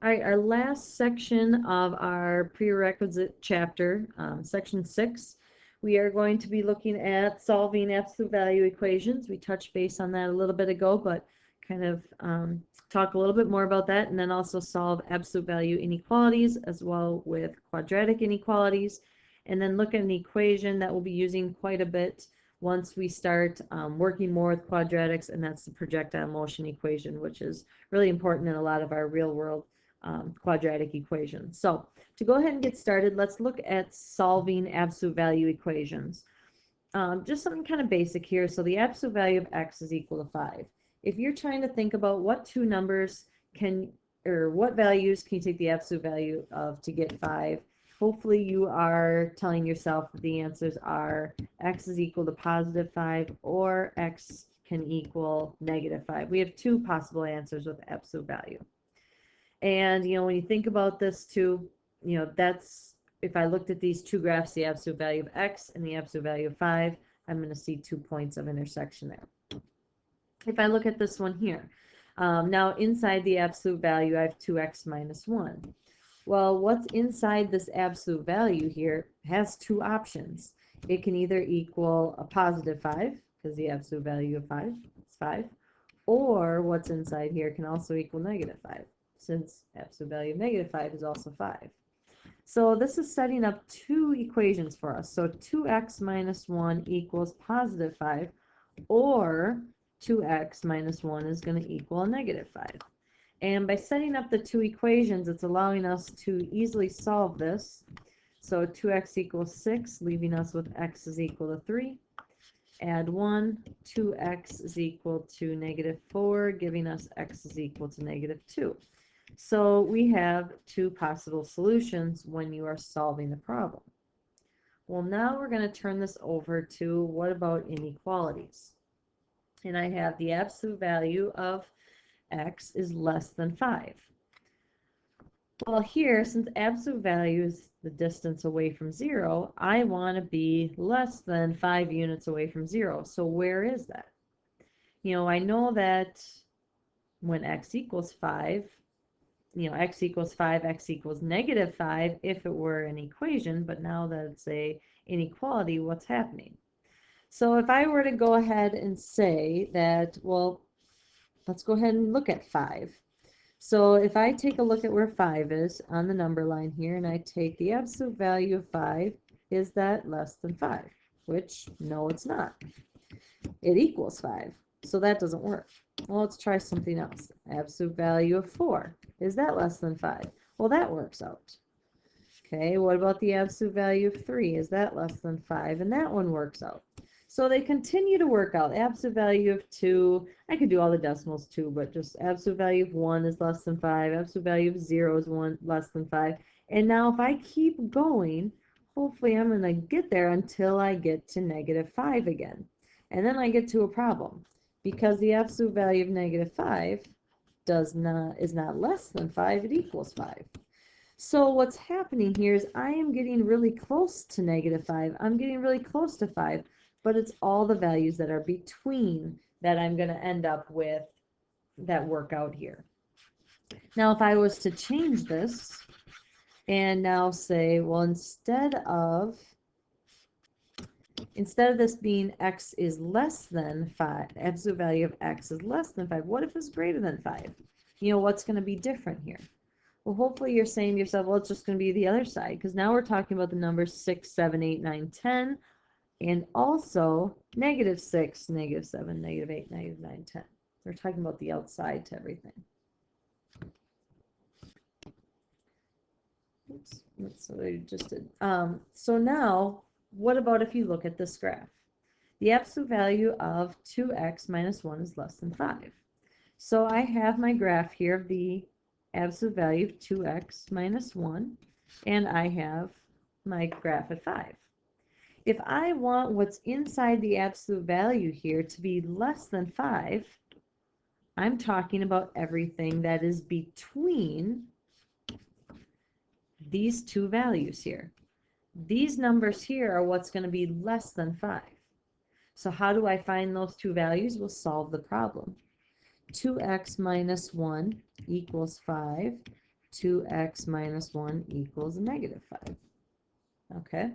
All right, our last section of our prerequisite chapter, section 6, we are going to be looking at solving absolute value equations. We touched base on that a little bit ago, but kind of talk a little bit more about that, and then also solve absolute value inequalities as well with quadratic inequalities, and then look at an equation that we'll be using quite a bit once we start working more with quadratics, and that's the projectile motion equation, which is really important in a lot of our real world quadratic equations. So to go ahead and get started, let's look at solving absolute value equations. Just something kind of basic here. So the absolute value of x is equal to 5. If you're trying to think about what two numbers or what values can you take the absolute value of to get 5, hopefully you are telling yourself that the answers are x is equal to positive 5 or x can equal negative 5. We have two possible answers with absolute value. And, when you think about this too, that's, if I looked at these two graphs, the absolute value of x and the absolute value of 5, I'm going to see 2 points of intersection there. If I look at this one here, now inside the absolute value, I have 2x minus 1. Well, what's inside this absolute value here has two options. It can either equal a positive 5, because the absolute value of 5 is 5, or what's inside here can also equal negative 5. Since absolute value of negative 5 is also 5. So this is setting up two equations for us. So 2x minus 1 equals positive 5, or 2x minus 1 is going to equal a negative 5. And by setting up the two equations, it's allowing us to easily solve this. So 2x equals 6, leaving us with x is equal to 3. Add 1, 2x is equal to negative 4, giving us x is equal to negative 2. So we have two possible solutions when you are solving the problem. Well, now we're going to turn this over to what about inequalities? And I have the absolute value of x is less than 5. Well, here, since absolute value is the distance away from 0, I want to be less than 5 units away from 0. So where is that? I know that when x equals 5, x equals 5, x equals negative 5 if it were an equation, but now that it's a inequality, what's happening? So if I were to go ahead and say that, well, let's go ahead and look at 5. So if I take a look at where 5 is on the number line here, and I take the absolute value of 5, is that less than 5? Which, no, it's not. It equals 5. So that doesn't work. Well, let's try something else. Absolute value of 4. Is that less than 5? Well, that works out. Okay, what about the absolute value of 3? Is that less than 5? And that one works out. So they continue to work out. Absolute value of 2, I could do all the decimals too, but just absolute value of 1 is less than 5. Absolute value of 0 is less than 5. And now if I keep going, hopefully I'm going to get there until I get to negative 5 again. And then I get to a problem, because the absolute value of negative 5 is not less than 5, it equals 5. So what's happening here is I am getting really close to negative 5. I'm getting really close to 5, but it's all the values that are between that I'm going to end up with that work out here. Now if I was to change this and now say, well, instead of this being x is less than 5, absolute value of x is less than 5, what if it's greater than 5? What's going to be different here? Well, hopefully you're saying to yourself, well, it's just going to be the other side, because now we're talking about the numbers 6, 7, 8, 9, 10, and also negative 6, negative 7, negative 8, negative 9, 10. We're talking about the outside to everything. Oops, that's what I just did. So now, what about if you look at this graph? The absolute value of 2x minus 1 is less than 5. So I have my graph here of the absolute value of 2x minus 1, and I have my graph at 5. If I want what's inside the absolute value here to be less than 5, I'm talking about everything that is between these two values here. These numbers here are what's going to be less than 5. So how do I find those two values? We'll solve the problem. 2x minus 1 equals 5. 2x minus 1 equals negative 5. Okay.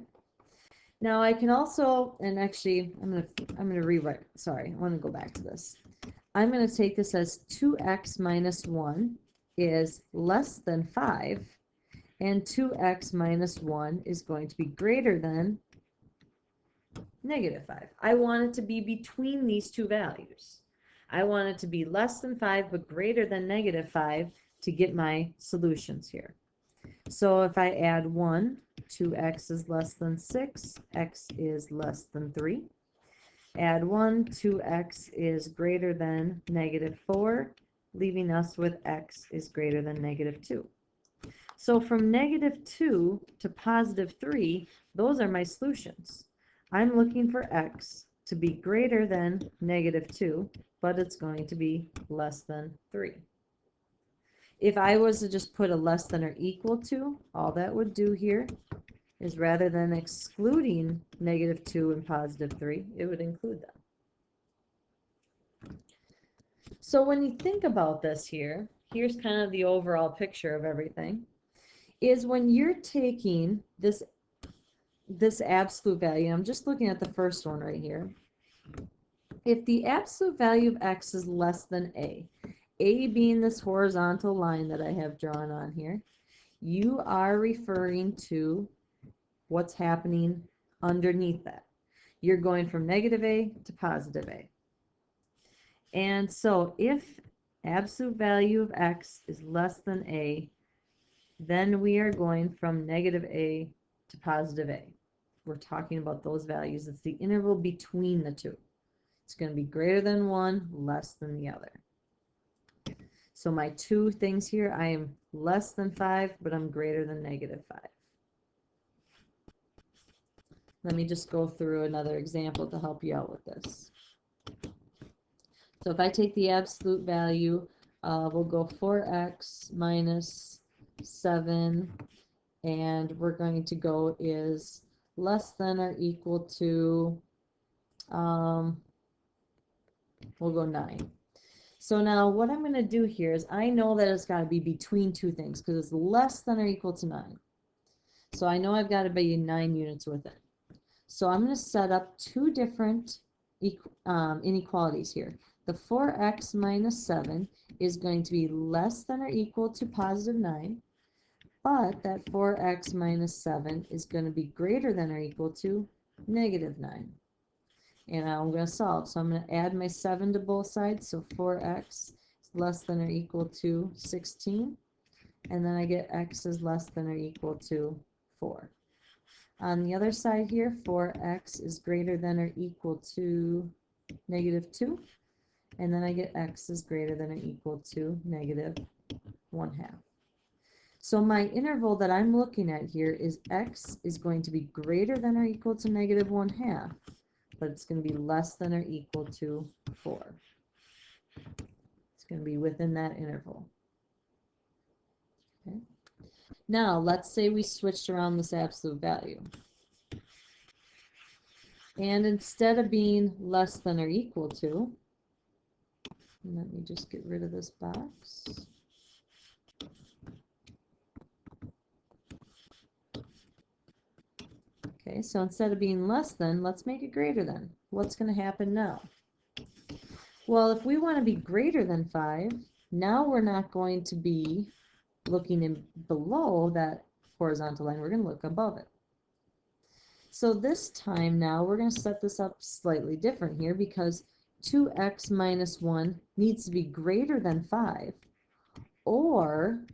Now I can also, and actually I'm gonna rewrite, sorry, I want to go back to this. I'm going to take this as 2x minus 1 is less than 5, and 2x minus 1 is going to be greater than negative 5. I want it to be between these two values. I want it to be less than 5 but greater than negative 5 to get my solutions here. So if I add 1, 2x is less than 6, x is less than 3. Add 1, 2x is greater than negative 4, leaving us with x is greater than negative 2. So from negative 2 to positive 3, those are my solutions. I'm looking for x to be greater than negative 2, but it's going to be less than 3. If I was to just put a less than or equal to, all that would do here is rather than excluding negative 2 and positive 3, it would include them. So when you think about this here, here's kind of the overall picture of everything, is when you're taking this absolute value, I'm just looking at the first one right here, if the absolute value of x is less than a being this horizontal line that I have drawn on here, you are referring to what's happening underneath that. You're going from negative a to positive a. And so if absolute value of x is less than a, then we are going from negative a to positive a. We're talking about those values. It's the interval between the two. It's going to be greater than 1, less than the other. So my two things here, I am less than 5, but I'm greater than negative 5. Let me just go through another example to help you out with this. So if I take the absolute value, we'll go 4x minus 7, and we're going to go is less than or equal to, we'll go 9. So now what I'm going to do here is I know that it's got to be between two things because it's less than or equal to 9. So I know I've got to be 9 units with it. So I'm going to set up two different inequalities here. The 4x minus 7 is going to be less than or equal to positive 9, but that 4x minus 7 is going to be greater than or equal to negative 9. And now I'm going to solve. So I'm going to add my 7 to both sides. So 4x is less than or equal to 16. And then I get x is less than or equal to 4. On the other side here, 4x is greater than or equal to negative 2. And then I get x is greater than or equal to negative 1/2. So my interval that I'm looking at here is x is going to be greater than or equal to negative 1/2, but it's going to be less than or equal to 4. It's going to be within that interval. Okay. Now let's say we switched around this absolute value. And instead of being less than or equal to, let me just get rid of this box. Okay, so instead of being less than, let's make it greater than. What's going to happen now? Well, if we want to be greater than 5, now we're not going to be looking in below that horizontal line. We're going to look above it. So this time now we're going to set this up slightly different here because 2x minus 1 needs to be greater than 5, or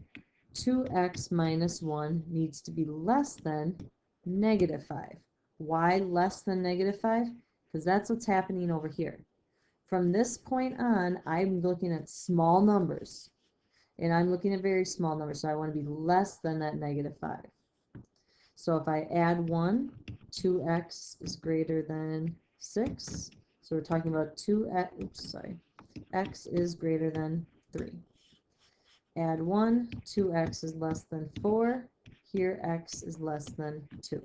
2x minus 1 needs to be less than negative 5. Why less than negative 5? Because that's what's happening over here. From this point on, I'm looking at small numbers, and I'm looking at very small numbers, so I want to be less than that negative 5. So if I add 1, 2x is greater than 6. So we're talking about x is greater than 3. Add 1, 2x is less than 4. Here x is less than 2.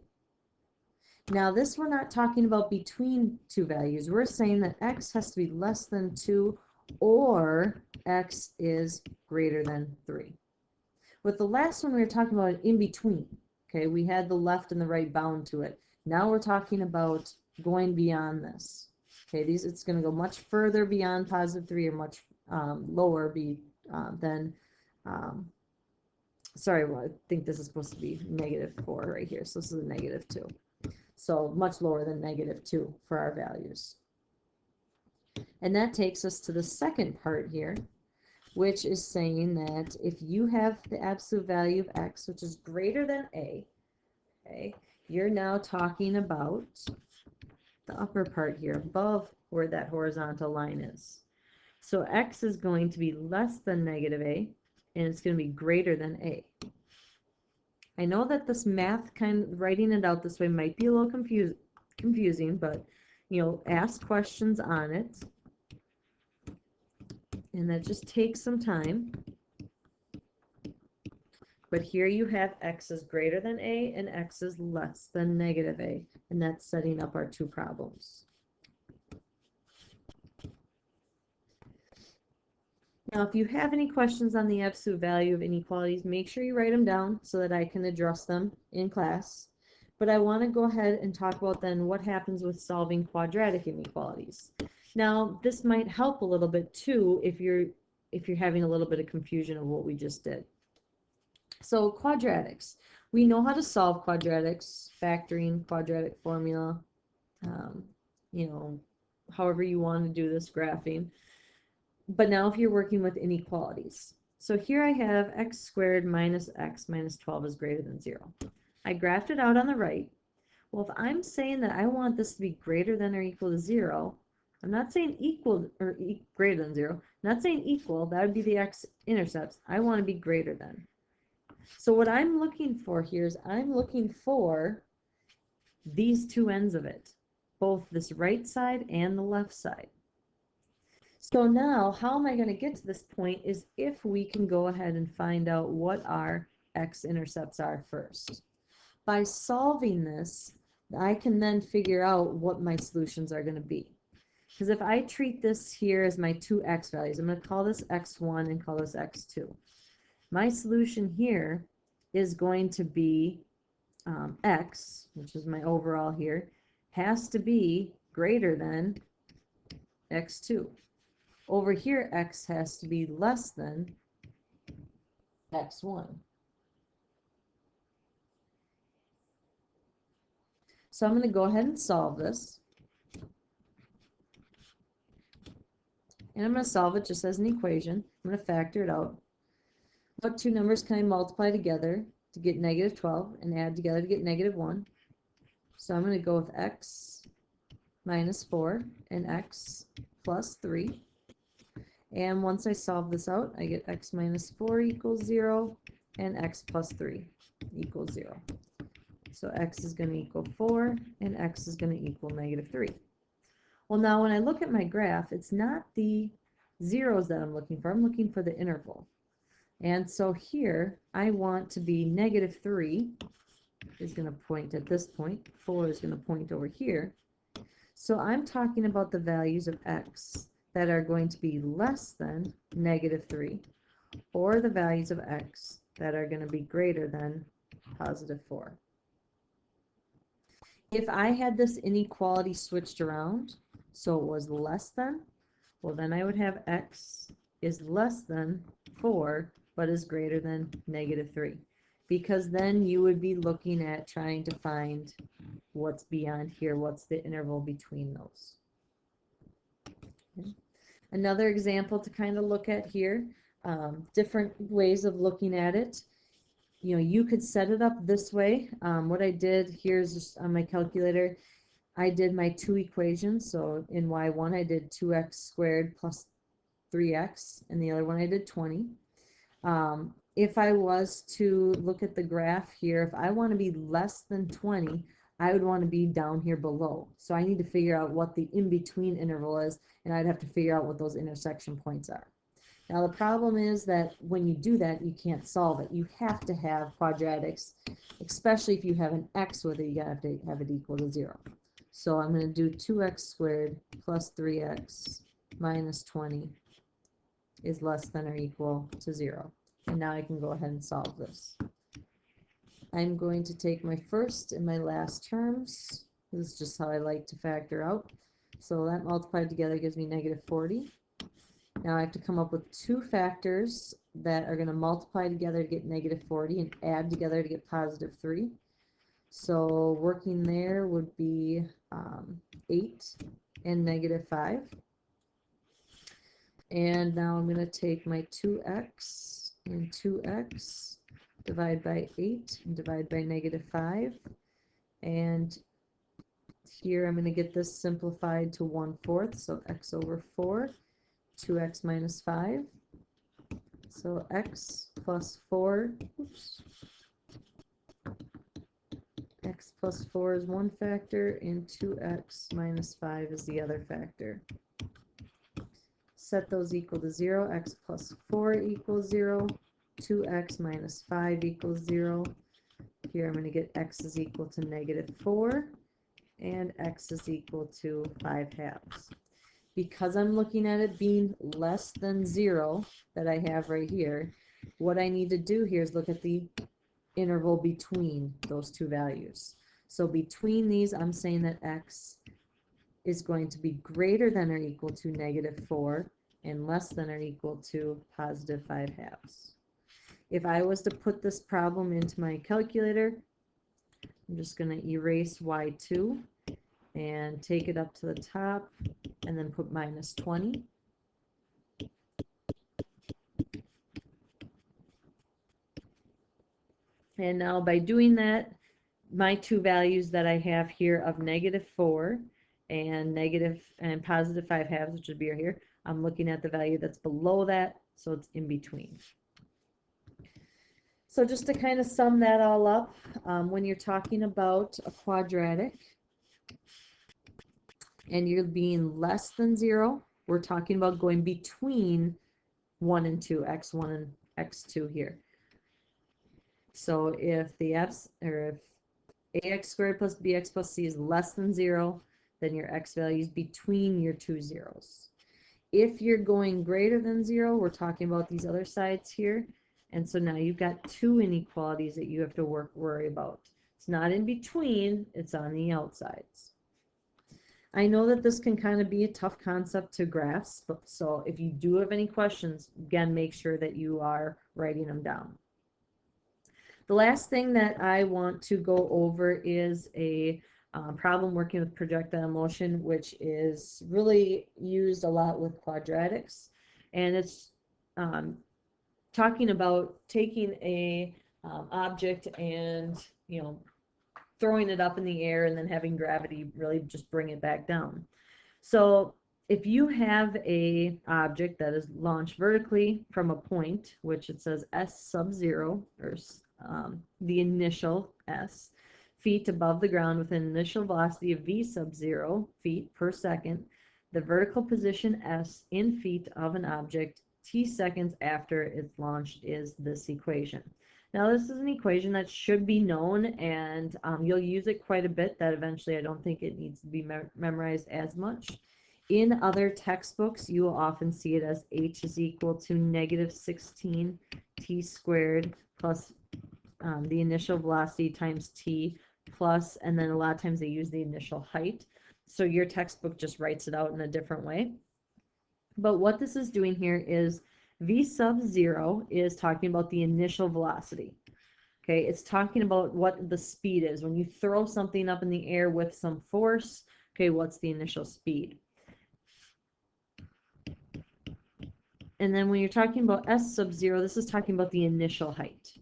Now this we're not talking about between two values. We're saying that x has to be less than 2 or x is greater than 3. With the last one, we were talking about an in between. Okay, we had the left and the right bound to it. Now we're talking about going beyond this. Okay, it's going to go much further beyond positive 3 or much lower than, sorry, well, I think this is supposed to be negative 4 right here. So this is a negative 2. So much lower than negative 2 for our values. And that takes us to the second part here, which is saying that if you have the absolute value of x, which is greater than a, okay, you're now talking about the upper part here, above where that horizontal line is. So x is going to be less than negative a, and it's going to be greater than a. I know that this math, kind of writing it out this way, might be a little confusing, but, you know, ask questions on it. And that just takes some time. But here you have x is greater than a and x is less than negative a, and that's setting up our two problems. Now, if you have any questions on the absolute value of inequalities, make sure you write them down so that I can address them in class. But I want to go ahead and talk about then what happens with solving quadratic inequalities. Now, this might help a little bit too if you're having a little bit of confusion of what we just did. So quadratics, we know how to solve quadratics, factoring, quadratic formula, you know, however you want to do this, graphing. But now if you're working with inequalities. So here I have x squared minus x minus 12 is greater than 0. I graphed it out on the right. Well, if I'm saying that I want this to be greater than or equal to 0, I'm not saying equal or greater than 0. I'm not saying equal, that would be the x-intercepts. I want to be greater than. So what I'm looking for here is I'm looking for these two ends of it, both this right side and the left side. So now, how am I going to get to this point is if we can go ahead and find out what our x-intercepts are first. By solving this, I can then figure out what my solutions are going to be. Because if I treat this here as my two x values, I'm going to call this x1 and call this x2. My solution here is going to be x, which is my overall here, has to be greater than x2. Over here, x has to be less than x1. So I'm going to go ahead and solve this. And I'm going to solve it just as an equation. I'm going to factor it out. What two numbers can I multiply together to get negative 12 and add together to get negative 1? So I'm going to go with x minus 4 and x plus 3. And once I solve this out, I get x minus 4 equals 0 and x plus 3 equals 0. So x is going to equal 4 and x is going to equal negative 3. Well, now when I look at my graph, it's not the zeros that I'm looking for. I'm looking for the interval. And so here, I want to be negative 3 is going to point at this point. 4 is going to point over here. So I'm talking about the values of x that are going to be less than negative 3, or the values of x that are going to be greater than positive 4. If I had this inequality switched around, so it was less than, well then I would have x is less than 4, but is greater than negative 3. Because then you would be looking at trying to find what's beyond here, what's the interval between those. Okay. Another example to kind of look at here, different ways of looking at it. You know, you could set it up this way. What I did here is just on my calculator, I did my two equations. So in y1, I did 2x squared plus 3x, and the other one I did 20. If I was to look at the graph here, if I want to be less than 20, I would want to be down here below. So I need to figure out what the in-between interval is, and I'd have to figure out what those intersection points are. Now the problem is that when you do that, you can't solve it. You have to have quadratics, especially if you have an x with it, you have to have it equal to 0. So I'm going to do 2x squared plus 3x minus 20 is less than or equal to 0. And now I can go ahead and solve this. I'm going to take my first and my last terms. This is just how I like to factor out. So that multiplied together gives me negative 40. Now I have to come up with two factors that are going to multiply together to get negative 40 and add together to get positive 3. So working there would be 8 and negative 5. And now I'm going to take my 2x and 2x, divide by 8, and divide by negative 5. And here I'm going to get this simplified to 1/4, so x over 4, 2x minus 5. So x plus 4, oops, x plus 4 is one factor, and 2x minus 5 is the other factor. Set those equal to 0. X plus 4 equals 0. 2x minus 5 equals 0. Here I'm going to get x is equal to negative 4, and x is equal to 5/2. Because I'm looking at it being less than 0 that I have right here, what I need to do here is look at the interval between those two values. So between these, I'm saying that x is going to be greater than or equal to negative 4 and less than or equal to positive 5/2. If I was to put this problem into my calculator, I'm just going to erase y2 and take it up to the top and then put minus 20. And now by doing that, my two values that I have here of negative 4 and positive 5/2, which would be here, I'm looking at the value that's below that, so it's in between. So just to kind of sum that all up, when you're talking about a quadratic and you're being less than 0, we're talking about going between 1 and 2, x1 and x2 here. So if the if ax squared plus bx plus c is less than 0, then your x value is between your two zeros. If you're going greater than 0, we're talking about these other sides here. And so now you've got two inequalities that you have to worry about. It's not in between, it's on the outsides. I know that this can kind of be a tough concept to grasp, so if you do have any questions, again, make sure that you are writing them down. The last thing that I want to go over is a problem working with projectile motion, which is really used a lot with quadratics, and it's talking about taking a object and throwing it up in the air and then having gravity really just bring it back down. So if you have a object that is launched vertically from a point, which it says s sub 0, or the initial s, feet above the ground with an initial velocity of v sub 0 feet per second, the vertical position s in feet of an object t seconds after it's launched is this equation. Now this is an equation that should be known, and you'll use it quite a bit. That eventually I don't think it needs to be memorized as much. In other textbooks, you will often see it as h is equal to negative 16 t squared plus the initial velocity times t plus, and then a lot of times they use the initial height. So your textbook just writes it out in a different way. But what this is doing here is v sub 0 is talking about the initial velocity. Okay, it's talking about what the speed is. When you throw something up in the air with some force, okay, what's the initial speed? And then when you're talking about s sub 0, this is talking about the initial height.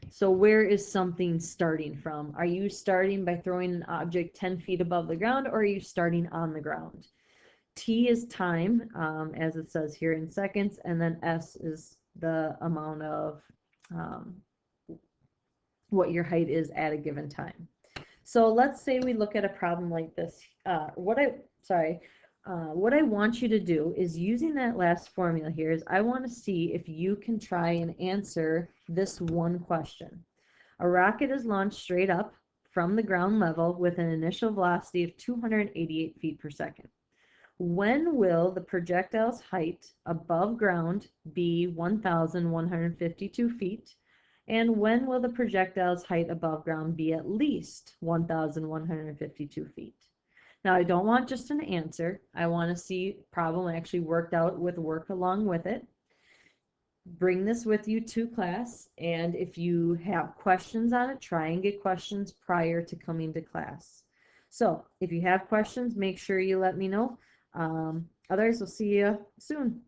So where is something starting from? Are you starting by throwing an object 10 feet above the ground, or are you starting on the ground? T is time, as it says here in seconds, and then S is the amount of what your height is at a given time. So let's say we look at a problem like this. What I want you to do is, using that last formula here, is I want to see if you can try and answer this one question. A rocket is launched straight up from the ground level with an initial velocity of 288 feet per second. When will the projectile's height above ground be 1,152 feet? And when will the projectile's height above ground be at least 1,152 feet? Now, I don't want just an answer. I want to see problem actually worked out with work along with it. Bring this with you to class, and if you have questions on it, try and get questions prior to coming to class. So if you have questions, make sure you let me know. Otherwise, we'll see you soon.